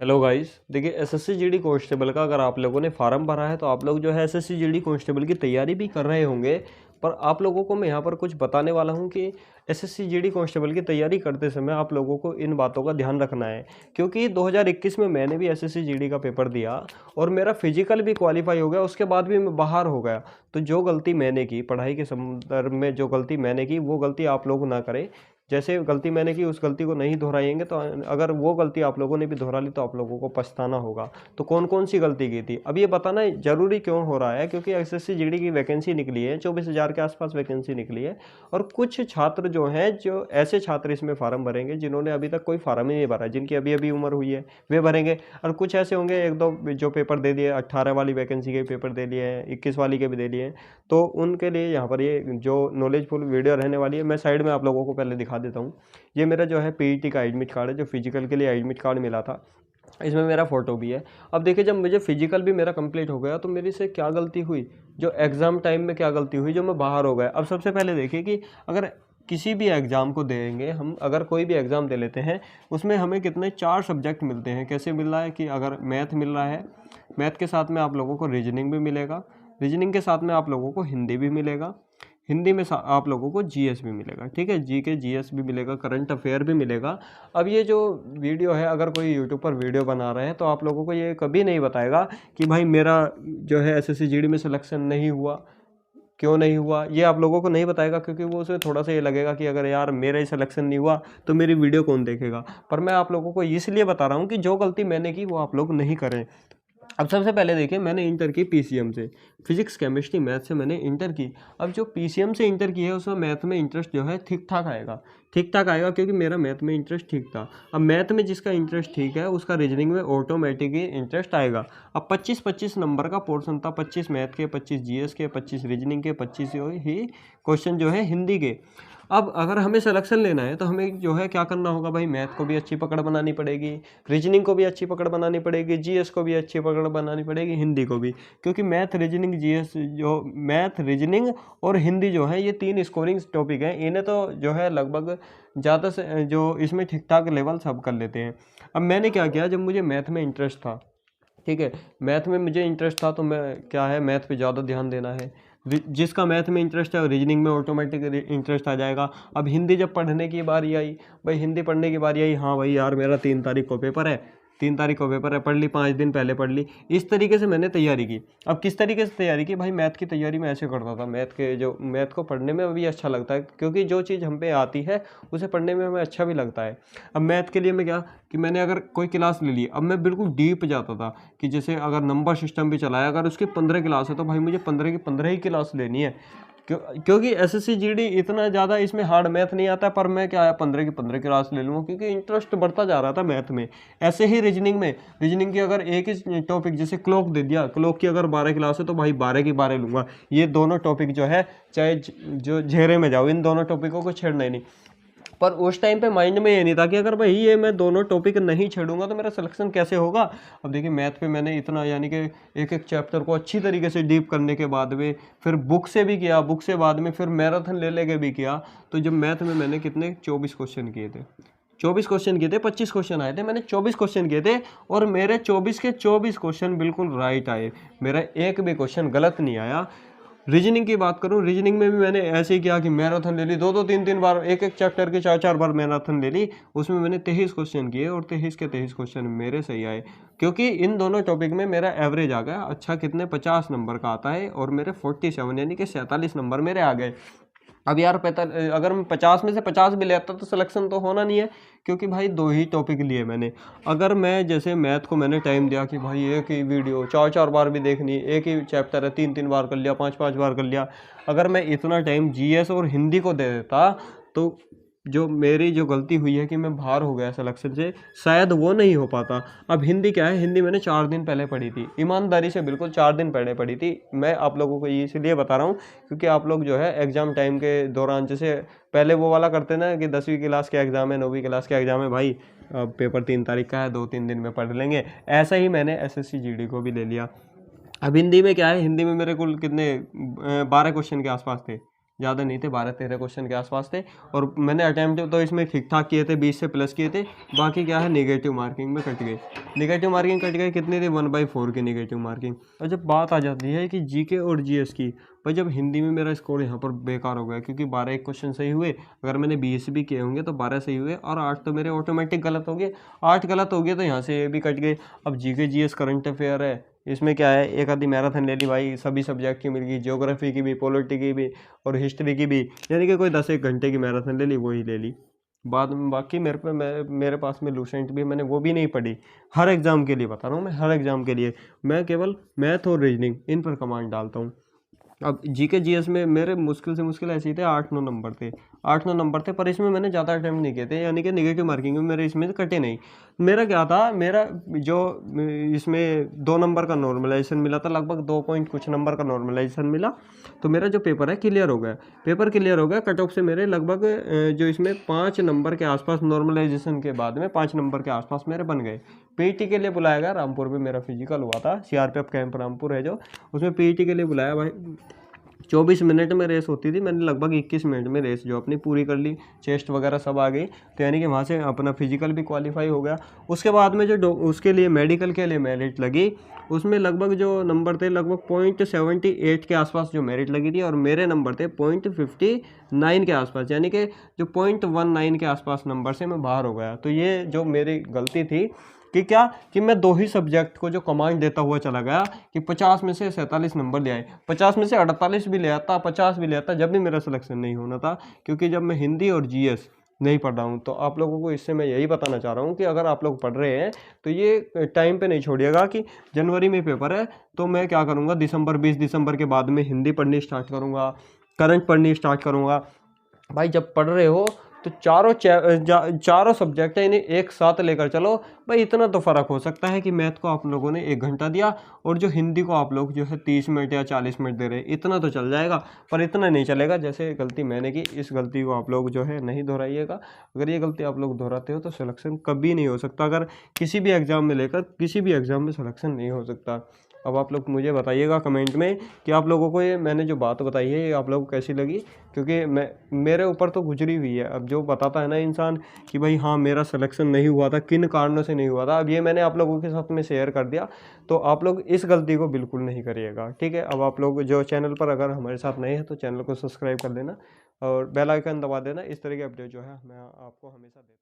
Hello guys, देखिए SSC GD constable का अगर आप लोगों ने फार्म भरा है तो आप लोग जो है एसएससी जीडी कांस्टेबल की तैयारी भी कर रहे होंगे। पर आप लोगों को मैं यहाँ पर कुछ बताने वाला हूँ कि एसएससी जीडी कांस्टेबल की तैयारी करते समय आप लोगों को इन बातों का ध्यान रखना है, क्योंकि 2021 में मैंने भी एसएससी जीडी का पेपर दिया और मेरा फिजिकल भी क्वालिफाई हो गया, उसके बाद भी मैं बाहर हो गया। तो जो गलती मैंने की पढ़ाई के संदर्भ में, जो गलती मैंने की वो गलती आप लोग ना करें। जैसे गलती मैंने की उस गलती को नहीं दोहराएंगे, तो अगर वो गलती आप लोगों ने भी दोहरा ली तो आप लोगों को पछताना होगा। तो कौन कौन सी गलती की थी अब ये बताना जरूरी क्यों हो रहा है, क्योंकि एसएससी जीडी की वैकेंसी निकली है, 24,000 के आसपास वैकेंसी निकली है। और कुछ छात्र जो हैं, जो ऐसे छात्र इसमें फार्म भरेंगे जिन्होंने अभी तक कोई फार्म ही नहीं भरा, जिनकी अभी अभी उम्र हुई है, वे भरेंगे। और कुछ ऐसे होंगे एक दो जो पेपर दे दिए, 18 वाली वैकेंसी के पेपर दे लिए हैं, 21 वाली के भी दे लिए हैं। तो उनके लिए यहाँ पर ये जो नॉलेजफुल वीडियो रहने वाली है, मैं साइड में आप लोगों को पहले दिखा देता हूँ। ये मेरा जो है पीईटी का एडमिट कार्ड है, जो फिजिकल के लिए एडमिट कार्ड मिला था, इसमें मेरा फ़ोटो भी है। अब देखिए, जब मुझे फिजिकल भी मेरा कंप्लीट हो गया तो मेरी से क्या गलती हुई, जो एग्ज़ाम टाइम में क्या गलती हुई, जो मैं बाहर हो गया। अब सबसे पहले देखिए कि अगर किसी भी एग्ज़ाम को देंगे हम, अगर कोई भी एग्ज़ाम दे लेते हैं, उसमें हमें कितने 4 सब्जेक्ट मिलते हैं। कैसे मिल रहा है कि अगर मैथ मिल रहा है, मैथ के साथ में आप लोगों को रीजनिंग भी मिलेगा, रीजनिंग के साथ में आप लोगों को हिंदी भी मिलेगा, हिंदी में आप लोगों को जीएस भी मिलेगा। ठीक है, जी के जीएस भी मिलेगा, करंट अफेयर भी मिलेगा। अब ये जो वीडियो है, अगर कोई यूट्यूब पर वीडियो बना रहे हैं तो आप लोगों को ये कभी नहीं बताएगा कि भाई मेरा जो है एसएससी जीडी में सिलेक्शन नहीं हुआ, क्यों नहीं हुआ, ये आप लोगों को नहीं बताएगा, क्योंकि वो उसमें थोड़ा सा ये लगेगा कि अगर यार मेरा ही सिलेक्शन नहीं हुआ तो मेरी वीडियो कौन देखेगा। पर मैं आप लोगों को इसलिए बता रहा हूँ कि जो गलती मैंने की वो आप लोग नहीं करें। अब सबसे पहले देखिए, मैंने इंटर की पीसीएम से, फिजिक्स केमिस्ट्री मैथ से मैंने इंटर की। अब जो पीसीएम से इंटर की है उसमें मैथ में इंटरेस्ट जो है ठीक ठाक आएगा, ठीक ठाक आएगा, क्योंकि मेरा मैथ में इंटरेस्ट ठीक था। अब मैथ में जिसका इंटरेस्ट ठीक है उसका रीजनिंग में ऑटोमेटिक ही इंटरेस्ट आएगा। अब 25-25 नंबर का पोर्शन था, 25 मैथ के, 25 जीएस के, 25 रीजनिंग के, 25 ही क्वेश्चन जो है हिंदी के। अब अगर हमें सिलेक्शन लेना है तो हमें जो है क्या करना होगा भाई, मैथ को भी अच्छी पकड़ बनानी पड़ेगी, रीजनिंग को भी अच्छी पकड़ बनानी पड़ेगी, जीएस को भी अच्छी पकड़ बनानी पड़ेगी, हिंदी को भी। क्योंकि मैथ रीजनिंग जीएस, जो मैथ रीजनिंग और हिंदी जो है, ये 3 स्कोरिंग टॉपिक हैं। इन्हें तो जो है लगभग ज़्यादा से जो इसमें ठीक ठाक लेवल सब कर लेते हैं। अब मैंने क्या किया, जब मुझे मैथ में इंटरेस्ट था, ठीक है, मैथ में मुझे इंटरेस्ट था, तो मैं क्या है, मैथ पे ज़्यादा ध्यान देना है। जिसका मैथ में इंटरेस्ट है रीजनिंग में ऑटोमेटिक इंटरेस्ट आ जाएगा। अब हिंदी जब पढ़ने की बारी आई, भाई हिंदी पढ़ने की बारी आई, हाँ भाई यार मेरा 3 तारीख को पेपर है, 3 तारीख को पेपर है, पढ़ ली, 5 दिन पहले पढ़ ली। इस तरीके से मैंने तैयारी की। अब किस तरीके से तैयारी की भाई, मैथ की तैयारी मैं ऐसे करता था, मैथ को पढ़ने में भी अच्छा लगता है, क्योंकि जो चीज़ हम पे आती है उसे पढ़ने में हमें अच्छा भी लगता है। अब मैथ के लिए मैं क्या, कि मैंने अगर कोई क्लास ले ली, अब मैं बिल्कुल डीप जाता था, कि जैसे अगर नंबर सिस्टम भी चलाया, अगर उसकी 15 क्लास है तो भाई मुझे 15 की 15 ही क्लास लेनी है। क्योंकि एसएससी जीडी इतना ज़्यादा इसमें हार्ड मैथ नहीं आता, पर मैं क्या है 15 की 15 क्लास ले लूँगा, क्योंकि इंटरेस्ट बढ़ता जा रहा था मैथ में। ऐसे ही रीजनिंग में, रीजनिंग की अगर एक ही टॉपिक, जैसे क्लॉक दे दिया, क्लॉक की अगर 12 क्लास है तो भाई 12 की 12 लूँगा। ये दोनों टॉपिक जो है, चाहे जो घेरे में जाओ, इन दोनों टॉपिकों को छेड़ना ही नहीं। पर उस टाइम पे माइंड में ये नहीं था कि अगर भाई ये मैं दोनों टॉपिक नहीं छेड़ूंगा तो मेरा सिलेक्शन कैसे होगा। अब देखिए, मैथ पे मैंने इतना, यानी कि एक एक चैप्टर को अच्छी तरीके से डीप करने के बाद में फिर बुक से भी किया, बुक से बाद में फिर मैराथन ले लेके भी किया। तो जब मैथ में मैंने कितने 24 क्वेश्चन किए थे, 24 क्वेश्चन किए थे, 25 क्वेश्चन आए थे, मैंने 24 क्वेश्चन किए थे, और मेरे 24 के 24 क्वेश्चन बिल्कुल राइट आए, मेरा एक भी क्वेश्चन गलत नहीं आया। रीजनिंग की बात करूं, रीजनिंग में भी मैंने ऐसे ही किया कि मैराथन ले ली, 2-2 3-3 बार, एक एक चैप्टर के 4-4 बार मैराथन ले ली। उसमें मैंने 23 क्वेश्चन किए और 23 के 23 क्वेश्चन मेरे सही आए, क्योंकि इन दोनों टॉपिक में मेरा एवरेज आ गया अच्छा, कितने 50 नंबर का आता है, और मेरे 47 यानी कि 47 नंबर मेरे आ गए। अब यार अगर मैं 50 में से 50 भी लेता तो सिलेक्शन तो होना नहीं है, क्योंकि भाई 2 ही टॉपिक लिए मैंने। अगर मैं जैसे मैथ को मैंने टाइम दिया कि भाई एक ही वीडियो 4-4 बार भी देखनी, एक ही चैप्टर है 3-3 बार कर लिया, 5-5 बार कर लिया, अगर मैं इतना टाइम जीएस और हिंदी को दे देता, तो जो मेरी जो गलती हुई है कि मैं बाहर हो गया सिलेक्शन से, शायद वो नहीं हो पाता। अब हिंदी क्या है, हिंदी मैंने 4 दिन पहले पढ़ी थी, ईमानदारी से बिल्कुल 4 दिन पहले पढ़ी थी। मैं आप लोगों को ये इसलिए बता रहा हूँ क्योंकि आप लोग जो है एग्ज़ाम टाइम के दौरान, जैसे पहले वो वाला करते ना कि 10वीं क्लास के एग्ज़ाम है, 9वीं क्लास के एग्ज़ाम है, भाई पेपर 3 तारीख का है, 2-3 दिन में पढ़ लेंगे। ऐसा ही मैंने एसएससी जीडी को भी ले लिया। अब हिंदी में क्या है, हिंदी में मेरे कुल कितने 12 क्वेश्चन के आसपास थे, ज़्यादा नहीं थे, 12-13 क्वेश्चन के आसपास थे। और मैंने अटैम्प्ट तो इसमें ठीक ठाक किए थे, 20 से प्लस किए थे। बाकी क्या है, नेगेटिव मार्किंग में कट गए। नेगेटिव मार्किंग कट गए कितनी थी, 1/4 की नेगेटिव मार्किंग। और जब बात आ जाती है कि जीके और जीएस की, भाई जब हिंदी में मेरा स्कोर यहाँ पर बेकार हो गया, क्योंकि 12 क्वेश्चन सही हुए, अगर मैंने 20 भी किए होंगे तो 12 सही हुए, और 8 तो मेरे ऑटोमेटिक गलत हो गए। 8 गलत हो गए तो यहाँ से ये भी कट गए। अब जीके जीएस करंट अफेयर है, इसमें क्या है, एक आधी मैराथन ले ली भाई, सभी सब्जेक्ट की मिल गई, ज्योग्राफी की भी, पॉलिटी की भी और हिस्ट्री की भी, यानी कि कोई 10-1 घंटे की मैराथन ले ली, वही ले ली। बाद में बाकी मेरे पास में लूसेंट भी, मैंने वो भी नहीं पढ़ी। हर एग्ज़ाम के लिए बता रहा हूँ मैं, हर एग्ज़ाम के लिए मैं केवल मैथ और रीजनिंग इन पर कमांड डालता हूँ। अब जीके जीएस में मेरे मुश्किल से मुश्किल ऐसे ही थे, 8-9 नंबर थे, 8-9 नंबर थे, पर इसमें मैंने ज़्यादा अटैम्प्ट नहीं किए थे, यानी कि नेगेटिव मार्किंग में मेरे इसमें कटे नहीं। मेरा क्या था, मेरा जो इसमें 2 नंबर का नॉर्मलाइजेशन मिला था, लगभग 2 पॉइंट कुछ नंबर का नॉर्मलाइजेशन मिला, तो मेरा जो पेपर है क्लियर हो गया। पेपर क्लियर हो गया, कट ऑफ से मेरे लगभग जो इसमें 5 नंबर के आसपास, नॉर्मलाइजेशन के बाद में 5 नंबर के आसपास मेरे बन गए। पीईटी के लिए बुलाया गया, रामपुर में मेरा फिजिकल हुआ था, सीआरपीएफ कैंप रामपुर है जो, उसमें पीईटी के लिए बुलाया भाई। 24 मिनट में रेस होती थी, मैंने लगभग 21 मिनट में रेस जो अपनी पूरी कर ली, चेस्ट वगैरह सब आ गई, तो यानी कि वहाँ से अपना फिजिकल भी क्वालिफाई हो गया। उसके बाद में जो उसके लिए मेडिकल के लिए मेरिट लगी, उसमें लगभग जो नंबर थे, लगभग 0.78 के आसपास जो मेरिट लगी थी, और मेरे नंबर थे 0.59 के आसपास, यानी कि जो 0.19 के आसपास नंबर से मैं बाहर हो गया। तो ये जो मेरी गलती थी कि क्या, कि मैं 2 ही सब्जेक्ट को जो कमांड देता हुआ चला गया कि 50 में से 47 नंबर ले आए, 50 में से 48 भी ले आता, 50 भी ले आता, जब भी मेरा सिलेक्शन नहीं होना था, क्योंकि जब मैं हिंदी और जीएस नहीं पढ़ रहा हूँ। तो आप लोगों को इससे मैं यही बताना चाह रहा हूँ कि अगर आप लोग पढ़ रहे हैं तो ये टाइम पे नहीं छोड़िएगा कि जनवरी में पेपर है तो मैं क्या करूँगा, 20 दिसंबर के बाद में हिंदी पढ़नी स्टार्ट करूँगा, करंट पढ़नी स्टार्ट करूँगा। भाई जब पढ़ रहे हो तो चारों सब्जेक्ट है, इन्हें एक साथ लेकर चलो। भाई इतना तो फ़र्क हो सकता है कि मैथ को आप लोगों ने 1 घंटा दिया, और जो हिंदी को आप लोग जो है 30 मिनट या 40 मिनट दे रहे हैं, इतना तो चल जाएगा। पर इतना नहीं चलेगा, जैसे गलती मैंने की, इस गलती को आप लोग जो है नहीं दोहराइएगा। अगर ये गलती आप लोग दोहराते हो तो सिलेक्शन कभी नहीं हो सकता, अगर किसी भी एग्ज़ाम में लेकर किसी भी एग्ज़ाम में सिलेक्शन नहीं हो सकता। अब आप लोग मुझे बताइएगा कमेंट में कि आप लोगों को ये मैंने जो बात बताई है ये आप लोगों को कैसी लगी, क्योंकि मेरे ऊपर तो गुजरी हुई है। अब जो बताता है ना इंसान कि भाई हाँ मेरा सिलेक्शन नहीं हुआ था, किन कारणों से नहीं हुआ था, अब ये मैंने आप लोगों के साथ में शेयर कर दिया, तो आप लोग इस गलती को बिल्कुल नहीं करिएगा, ठीक है। अब आप लोग जो चैनल पर अगर हमारे साथ नए हैं तो चैनल को सब्सक्राइब कर लेना और बेल आइकन दबा देना। इस तरह के अपडेट जो है मैं आपको हमेशा देता हूँ।